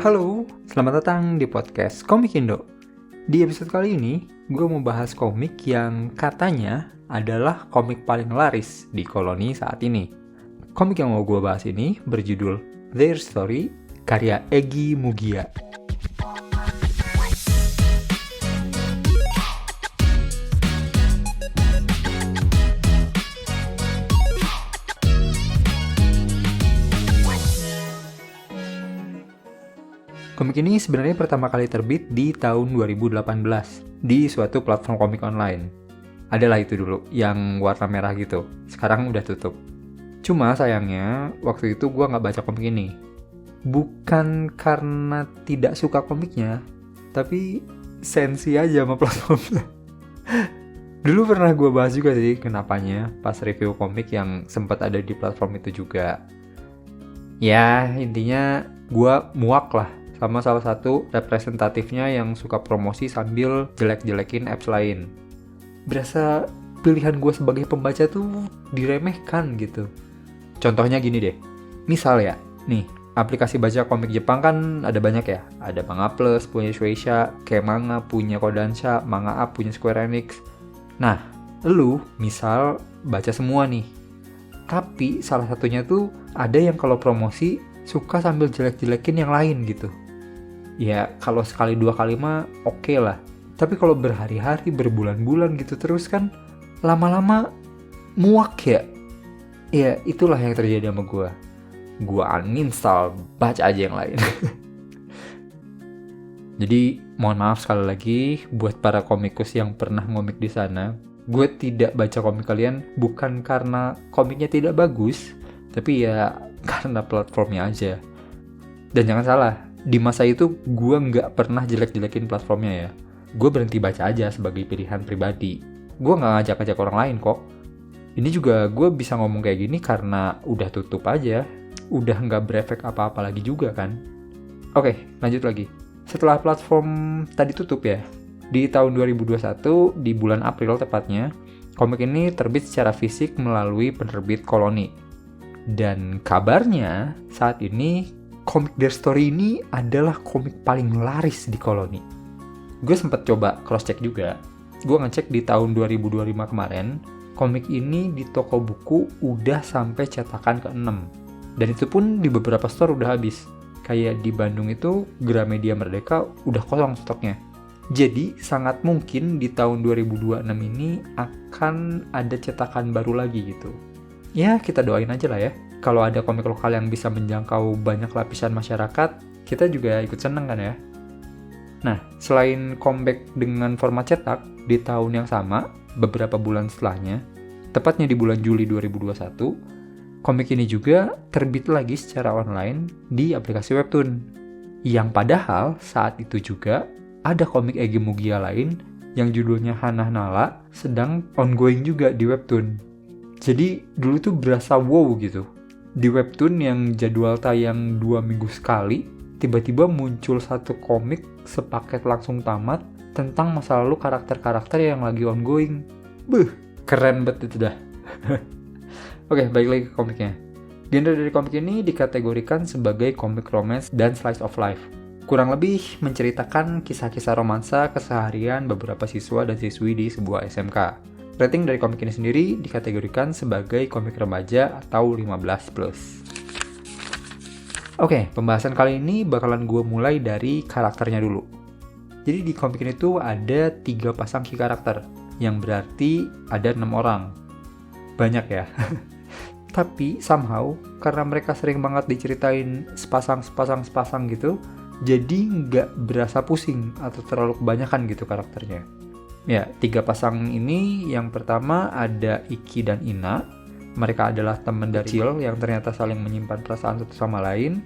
Halo, selamat datang di podcast Komik Indo. Di episode kali ini, gue mau bahas komik yang katanya adalah komik paling laris di koloni saat ini. Komik yang mau gue bahas ini berjudul Their Story, karya Egi Mugia. Komik ini sebenarnya pertama kali terbit di tahun 2018 di suatu platform komik online. Adalah itu dulu, yang warna merah gitu. Sekarang udah tutup. Cuma sayangnya, waktu itu gue nggak baca komik ini. Bukan karena tidak suka komiknya, tapi sensi aja sama platformnya. Dulu pernah gue bahas juga sih kenapanya pas review komik yang sempat ada di platform itu juga. Ya, intinya gue muak lah sama salah satu representatifnya yang suka promosi sambil jelek-jelekin apps lain. Berasa pilihan gue sebagai pembaca tuh diremehkan gitu. Contohnya gini deh, misal ya, nih, aplikasi baca komik Jepang kan ada banyak ya. Ada Manga Plus, punya Shueisha, Kemanga punya Kodansha, Manga Up punya Square Enix. Nah, lu misal baca semua nih, tapi salah satunya tuh ada yang kalau promosi suka sambil jelek-jelekin yang lain gitu. Ya kalau sekali dua kali mah oke lah. Tapi kalau berhari-hari, berbulan-bulan gitu terus kan lama-lama muak ya. Ya itulah yang terjadi sama gue. Gue uninstall, baca aja yang lain. Jadi mohon maaf sekali lagi buat para komikus yang pernah ngomik di sana. Gue tidak baca komik kalian bukan karena komiknya tidak bagus, tapi ya karena platformnya aja. Dan jangan salah, di masa itu gue nggak pernah jelek-jelekin platformnya ya. Gue berhenti baca aja sebagai pilihan pribadi. Gue nggak ngajak-ngajak orang lain kok. Ini juga gue bisa ngomong kayak gini karena udah tutup aja. Udah nggak berefek apa-apa lagi juga kan. Oke, lanjut lagi. Setelah platform tadi tutup ya, di tahun 2021, di bulan April tepatnya, komik ini terbit secara fisik melalui penerbit Koloni. Dan kabarnya saat ini komik Their Story ini adalah komik paling laris di koloni. Gue sempat coba cross-check juga. Gue ngecek di tahun 2025 kemarin, komik ini di toko buku udah sampai cetakan ke-6. Dan itu pun di beberapa store udah habis. Kayak di Bandung itu, Gramedia Merdeka udah kosong stoknya. Jadi sangat mungkin di tahun 2026 ini akan ada cetakan baru lagi gitu. Ya kita doain aja lah ya. Kalau ada komik lokal yang bisa menjangkau banyak lapisan masyarakat, kita juga ikut seneng kan ya. Nah, selain comeback dengan format cetak, di tahun yang sama, beberapa bulan setelahnya, tepatnya di bulan Juli 2021, komik ini juga terbit lagi secara online di aplikasi Webtoon. Yang padahal saat itu juga ada komik Egi Mugia lain yang judulnya Hanah Nala sedang ongoing juga di Webtoon. Jadi dulu tuh berasa wow gitu. Di Webtoon yang jadwal tayang 2 minggu sekali, tiba-tiba muncul satu komik sepaket langsung tamat tentang masa lalu karakter-karakter yang lagi ongoing. Keren banget itu dah. Oke, balik lagi ke komiknya. Genre dari komik ini dikategorikan sebagai komik romance dan slice of life. Kurang lebih menceritakan kisah-kisah romansa keseharian beberapa siswa dan siswi di sebuah SMK. Rating dari komik ini sendiri dikategorikan sebagai komik remaja atau 15+. Oke, pembahasan kali ini bakalan gue mulai dari karakternya dulu. Jadi di komik ini tuh ada 3 pasang key karakter, yang berarti ada 6 orang. Banyak ya. Tapi somehow, karena mereka sering banget diceritain sepasang gitu, jadi nggak berasa pusing atau terlalu kebanyakan gitu karakternya. Ya, 3 pasang ini yang pertama ada Iki dan Ina. Mereka adalah teman dari kecil yang ternyata saling menyimpan perasaan satu sama lain.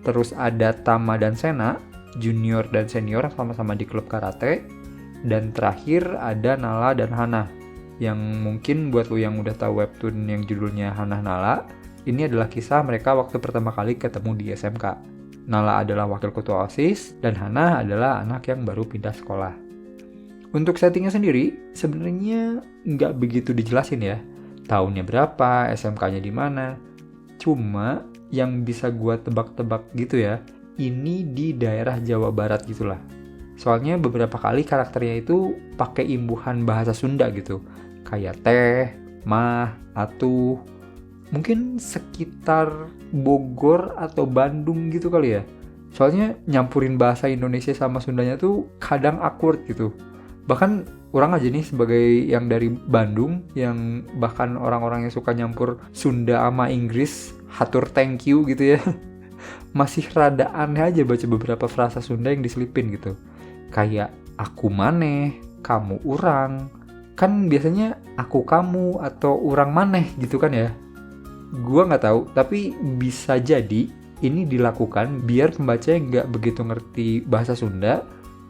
Terus ada Tama dan Sena, junior dan senior sama-sama di klub karate. Dan terakhir ada Nala dan Hana, yang mungkin buat lo yang udah tahu webtoon yang judulnya Hanah Nala, ini adalah kisah mereka waktu pertama kali ketemu di SMK. Nala adalah wakil ketua OSIS dan Hana adalah anak yang baru pindah sekolah. Untuk settingnya sendiri, sebenarnya nggak begitu dijelasin ya. Tahunnya berapa, SMK-nya di mana. Cuma yang bisa gue tebak-tebak gitu ya, ini di daerah Jawa Barat gitulah. Soalnya beberapa kali karakternya itu pakai imbuhan bahasa Sunda gitu. Kayak teh, mah, atuh. Mungkin sekitar Bogor atau Bandung gitu kali ya. Soalnya nyampurin bahasa Indonesia sama Sundanya tuh kadang awkward gitu. Bahkan orang aja nih sebagai yang dari Bandung, yang bahkan orang-orang yang suka nyampur Sunda sama Inggris, hatur thank you gitu ya. Masih rada aneh aja baca beberapa frasa Sunda yang diselipin gitu. Kayak aku maneh, kamu urang. Kan biasanya aku kamu atau urang maneh gitu kan ya. Gua nggak tahu, tapi bisa jadi ini dilakukan biar pembacanya nggak begitu ngerti bahasa Sunda,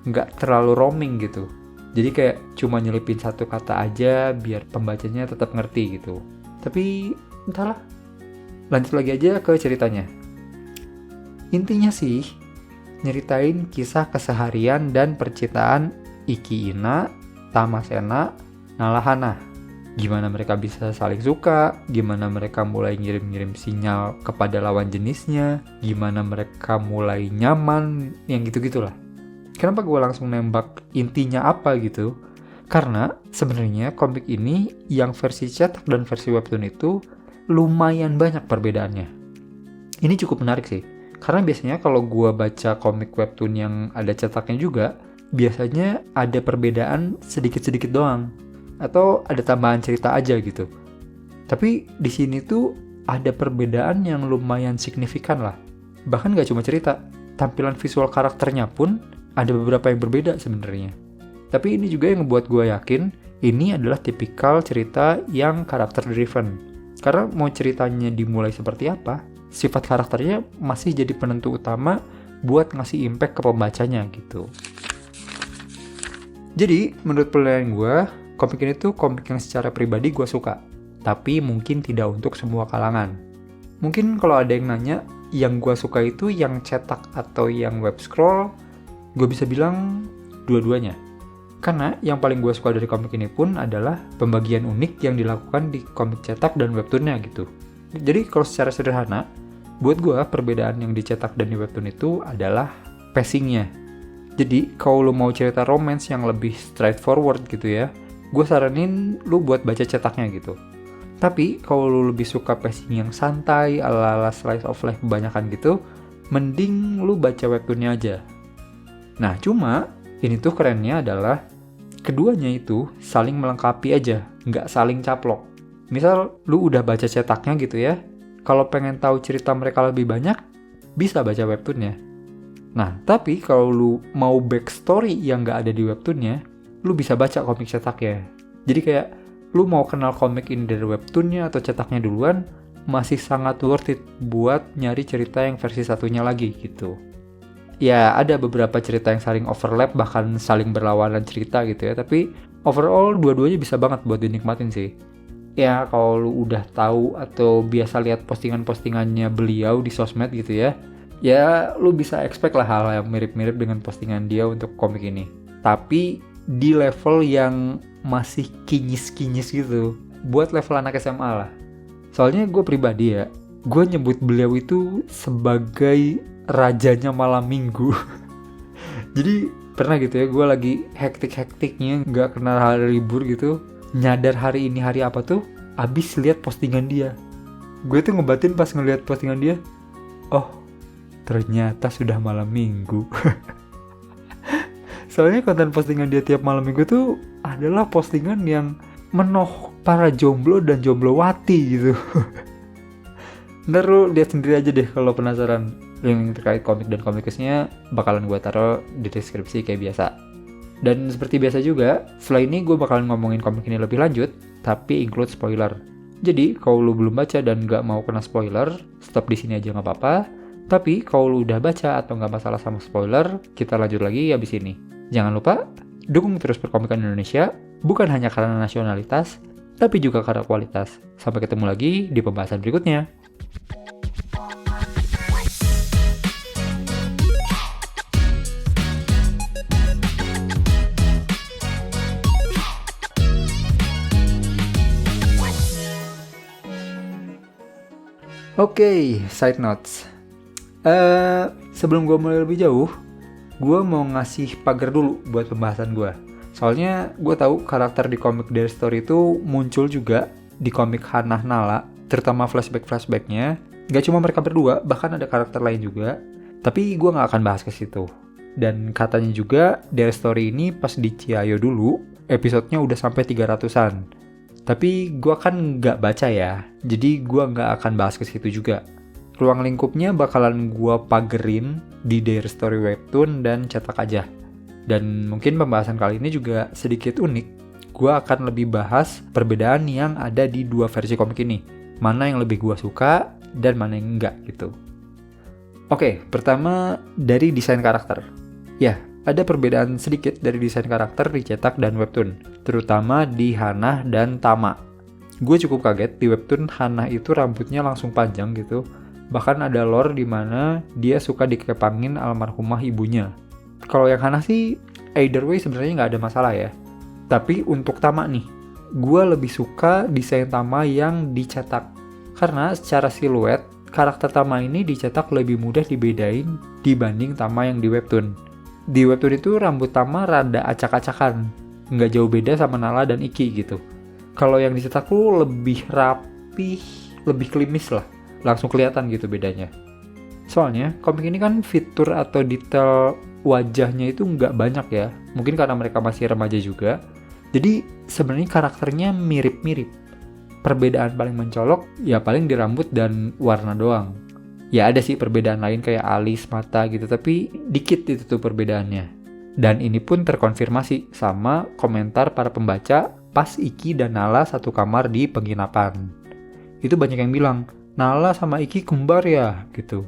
nggak terlalu roaming gitu. Jadi kayak cuma nyelipin satu kata aja biar pembacanya tetap ngerti gitu. Tapi entahlah. Lanjut lagi aja ke ceritanya. Intinya sih nyeritain kisah keseharian dan percintaan Iki Ina, Tamasena, Nalahana. Gimana mereka bisa saling suka, gimana mereka mulai ngirim-ngirim sinyal kepada lawan jenisnya, gimana mereka mulai nyaman, yang gitu-gitulah. Kenapa gue langsung nembak intinya apa gitu? Karena sebenarnya komik ini yang versi cetak dan versi webtoon itu lumayan banyak perbedaannya. Ini cukup menarik sih. Karena biasanya kalau gue baca komik webtoon yang ada cetaknya juga, biasanya ada perbedaan sedikit-sedikit doang. Atau ada tambahan cerita aja gitu. Tapi di sini tuh ada perbedaan yang lumayan signifikan lah. Bahkan gak cuma cerita, tampilan visual karakternya pun ada beberapa yang berbeda sebenarnya. Tapi ini juga yang ngebuat gue yakin, ini adalah tipikal cerita yang karakter driven. Karena mau ceritanya dimulai seperti apa, sifat karakternya masih jadi penentu utama buat ngasih impact ke pembacanya gitu. Jadi, menurut penilaian gue, komik ini tuh komik yang secara pribadi gue suka. Tapi mungkin tidak untuk semua kalangan. Mungkin kalau ada yang nanya, yang gue suka itu yang cetak atau yang web scroll, gue bisa bilang dua-duanya. Karena yang paling gue suka dari komik ini pun adalah pembagian unik yang dilakukan di komik cetak dan webtoonnya gitu. Jadi kalau secara sederhana, buat gue perbedaan yang dicetak dan di webtoon itu adalah pacingnya. Jadi kalau lo mau cerita romance yang lebih straightforward gitu ya, gue saranin lo buat baca cetaknya gitu. Tapi kalau lo lebih suka pacing yang santai, ala-ala slice of life kebanyakan gitu, mending lo baca webtoonnya aja. Nah cuma ini tuh kerennya adalah keduanya itu saling melengkapi aja, nggak saling caplok. Misal lu udah baca cetaknya gitu ya, kalau pengen tahu cerita mereka lebih banyak, bisa baca webtoonnya. Nah, tapi kalau lu mau backstory yang nggak ada di webtoonnya, lu bisa baca komik cetaknya. Jadi kayak lu mau kenal komik ini dari webtoonnya atau cetaknya duluan, masih sangat worth it buat nyari cerita yang versi satunya lagi gitu. Ya, ada beberapa cerita yang saling overlap, bahkan saling berlawanan cerita gitu ya, tapi overall dua-duanya bisa banget buat dinikmatin sih. Ya kalau lu udah tahu atau biasa lihat postingan-postingannya beliau di sosmed gitu ya lu bisa expect lah hal yang mirip-mirip dengan postingan dia untuk komik ini. Tapi di level yang masih kinyis-kinyis gitu, buat level anak SMA lah. Soalnya gue pribadi ya, gue nyebut beliau itu sebagai rajanya malam minggu. Jadi pernah gitu ya, gue lagi hektik-hektiknya, gak kenal hari libur gitu, nyadar hari ini hari apa tuh abis lihat postingan dia. Gue tuh ngebatin pas ngeliat postingan dia, oh ternyata sudah malam minggu. Soalnya konten postingan dia tiap malam minggu tuh adalah postingan yang menoh para jomblo dan jomblowati gitu. Ntar lu lihat sendiri aja deh kalau penasaran. Link terkait komik dan komikesnya bakalan gue taruh di deskripsi kayak biasa. Dan seperti biasa juga, setelah ini gue bakalan ngomongin komik ini lebih lanjut, tapi include spoiler. Jadi, kalau lu belum baca dan gak mau kena spoiler, stop di sini aja gak apa-apa. Tapi, kalau lu udah baca atau gak masalah sama spoiler, kita lanjut lagi abis ini. Jangan lupa, dukung terus perkomikan Indonesia, bukan hanya karena nasionalitas, tapi juga karena kualitas. Sampai ketemu lagi di pembahasan berikutnya. Oke, side notes. Sebelum gue mulai lebih jauh, gue mau ngasih pagar dulu buat pembahasan gue. Soalnya gue tahu karakter di komik Their Story itu muncul juga di komik Hannah Nala, terutama flashback-flashbacknya. Gak cuma mereka berdua, bahkan ada karakter lain juga. Tapi gue gak akan bahas ke situ. Dan katanya juga Their Story ini pas di Ciayo dulu, episodenya udah sampai 300-an. Tapi gue kan gak baca ya, jadi gue gak akan bahas ke situ juga. Ruang lingkupnya bakalan gue pagerin di Their Story Webtoon dan cetak aja. Dan mungkin pembahasan kali ini juga sedikit unik. Gue akan lebih bahas perbedaan yang ada di dua versi komik ini. Mana yang lebih gue suka dan mana yang enggak gitu. Oke, pertama dari desain karakter. Ya, ada perbedaan sedikit dari desain karakter di cetak dan webtoon. Terutama di Hannah dan Tama. Gue cukup kaget di webtoon Hannah itu rambutnya langsung panjang gitu. Bahkan ada lore di mana dia suka dikepangin almarhumah ibunya. Kalau yang Hannah sih, either way sebenarnya nggak ada masalah ya. Tapi untuk Tama nih, gue lebih suka desain Tama yang dicetak. Karena secara siluet, karakter Tama ini dicetak lebih mudah dibedain dibanding Tama yang di webtoon. Di webtoon itu rambut Tama rada acak-acakan, nggak jauh beda sama Nala dan Iki gitu. Kalau yang dicetak tuh lebih rapih, lebih klimis lah, langsung kelihatan gitu bedanya. Soalnya komik ini kan fitur atau detail wajahnya itu nggak banyak ya, mungkin karena mereka masih remaja juga. Jadi sebenarnya karakternya mirip-mirip. Perbedaan paling mencolok ya paling di rambut dan warna doang. Ya ada sih perbedaan lain kayak alis, mata gitu, tapi dikit itu tuh perbedaannya. Dan ini pun terkonfirmasi sama komentar para pembaca pas Iki dan Nala satu kamar di penginapan. Itu banyak yang bilang, Nala sama Iki kembar ya gitu.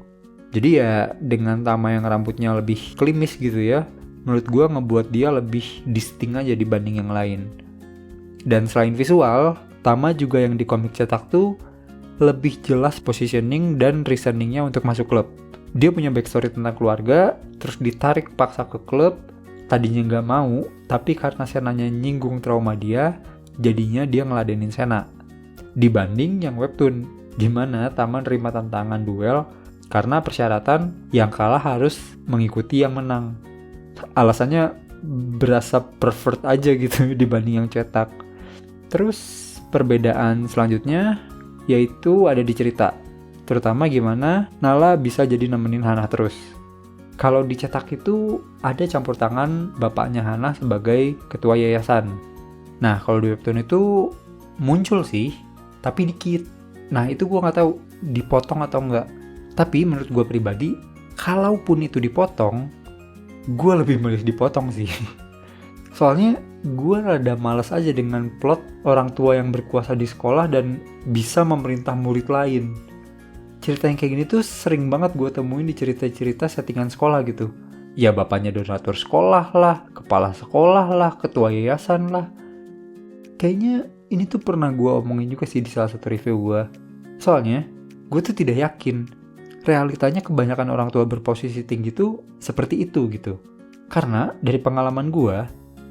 Jadi ya dengan Tama yang rambutnya lebih klimis gitu ya, menurut gue ngebuat dia lebih distinct aja dibanding yang lain. Dan selain visual, Tama juga yang di komik cetak tuh lebih jelas positioning dan reasoningnya untuk masuk klub. Dia punya backstory tentang keluarga, terus ditarik paksa ke klub, tadinya nggak mau, tapi karena Senanya nyinggung trauma dia, jadinya dia ngeladenin Sena. Dibanding yang webtoon, gimana Tama nerima tantangan duel, karena persyaratan yang kalah harus mengikuti yang menang. Alasannya berasa pervert aja gitu dibanding yang cetak. Terus perbedaan selanjutnya yaitu ada di cerita. Terutama gimana Nala bisa jadi nemenin Hannah terus. Kalau dicetak itu ada campur tangan bapaknya Hannah sebagai ketua yayasan. Nah kalau di webtoon itu muncul sih, tapi dikit. Nah itu gue gak tahu dipotong atau enggak. Tapi menurut gue pribadi, kalaupun itu dipotong, gue lebih milih dipotong sih. Soalnya gue rada malas aja dengan plot orang tua yang berkuasa di sekolah dan bisa memerintah murid lain. Cerita yang kayak gini tuh sering banget gue temuin di cerita-cerita settingan sekolah gitu. Ya bapaknya donatur sekolah lah, kepala sekolah lah, ketua yayasan lah. Kayaknya ini tuh pernah gue omongin juga sih di salah satu review gue. Soalnya gue tuh tidak yakin realitanya kebanyakan orang tua berposisi tinggi tuh seperti itu gitu. Karena dari pengalaman gue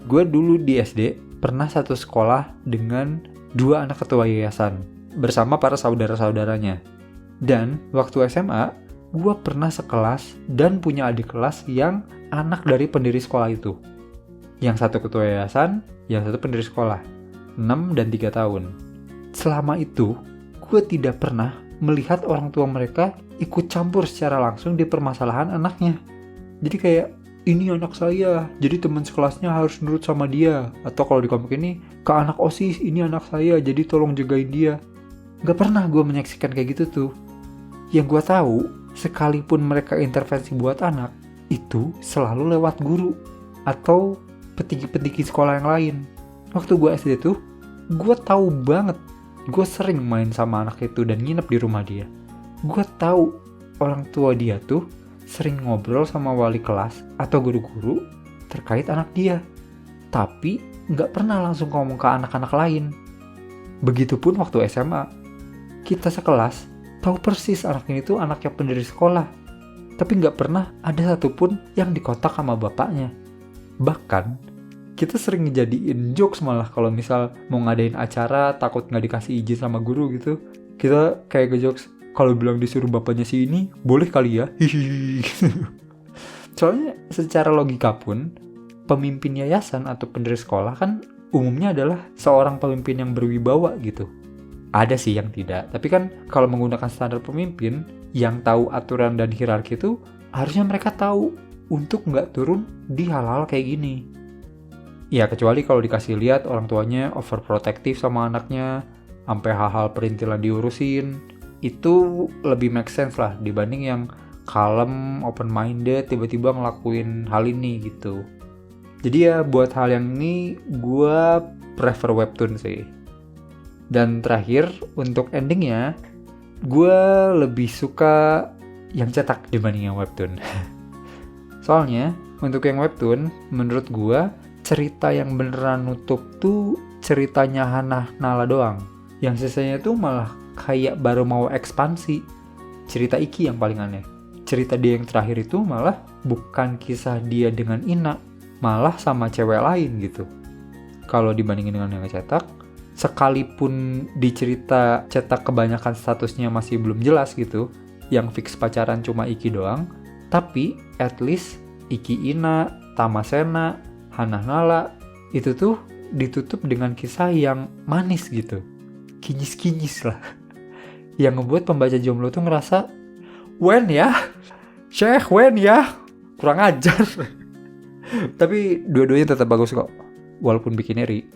dulu di SD pernah satu sekolah dengan 2 anak ketua yayasan bersama para saudara-saudaranya. Dan waktu SMA, gue pernah sekelas dan punya adik kelas yang anak dari pendiri sekolah itu. Yang satu ketua yayasan, yang satu pendiri sekolah. 6 dan 3 tahun. Selama itu, gue tidak pernah melihat orang tua mereka ikut campur secara langsung di permasalahan anaknya. Jadi kayak, ini anak saya, jadi teman sekelasnya harus nurut sama dia. Atau kalau di komik ini, ke anak OSIS, ini anak saya, jadi tolong jagain dia. Gak pernah gue menyaksikan kayak gitu tuh. Yang gue tahu, sekalipun mereka intervensi buat anak, itu selalu lewat guru atau petinggi-petinggi sekolah yang lain. Waktu gue SD tuh, gue tahu banget. Gue sering main sama anak itu dan nginep di rumah dia. Gue tahu orang tua dia tuh sering ngobrol sama wali kelas atau guru-guru terkait anak dia. Tapi nggak pernah langsung ngomong ke anak-anak lain. Begitupun waktu SMA. Kita sekelas tahu persis anak ini tuh anaknya pendiri sekolah. Tapi nggak pernah ada satupun yang dikontak sama bapaknya. Bahkan kita sering ngejadiin jokes malah kalau misal mau ngadain acara takut nggak dikasih izin sama guru gitu. Kita kayak ngejokes, Kalau bilang disuruh bapaknya si ini, boleh kali ya. Hihihi. Soalnya secara logika pun, pemimpin yayasan atau pendiri sekolah kan umumnya adalah seorang pemimpin yang berwibawa gitu. Ada sih yang tidak, tapi kan kalau menggunakan standar pemimpin, yang tahu aturan dan hierarki itu harusnya mereka tahu untuk nggak turun di hal-hal kayak gini. Ya kecuali kalau dikasih lihat orang tuanya overprotective sama anaknya, sampai hal-hal perintilan diurusin, itu lebih make sense lah dibanding yang kalem, open-minded, tiba-tiba ngelakuin hal ini gitu. Jadi ya buat hal yang ini gue prefer webtoon sih. Dan terakhir untuk endingnya, gue lebih suka yang cetak dibanding yang webtoon. Soalnya untuk yang webtoon, menurut gue cerita yang beneran nutup tuh ceritanya Hana Nala doang. Yang sisanya tuh malah kayak baru mau ekspansi. Cerita Iki yang paling aneh. Cerita dia yang terakhir itu malah bukan kisah dia dengan Ina, malah sama cewek lain gitu. Kalau dibandingin dengan yang cetak, sekalipun di cerita cetak kebanyakan statusnya masih belum jelas gitu, yang fix pacaran cuma Iki doang, tapi at least Iki Ina, Tamasena, Hana Nala, itu tuh ditutup dengan kisah yang manis gitu. Kinyis-kinyis lah. Yang ngebuat pembaca jomblo tuh ngerasa, wen ya, Syekh wen ya, kurang ajar. Tapi dua-duanya tetap bagus kok, walaupun bikin iri.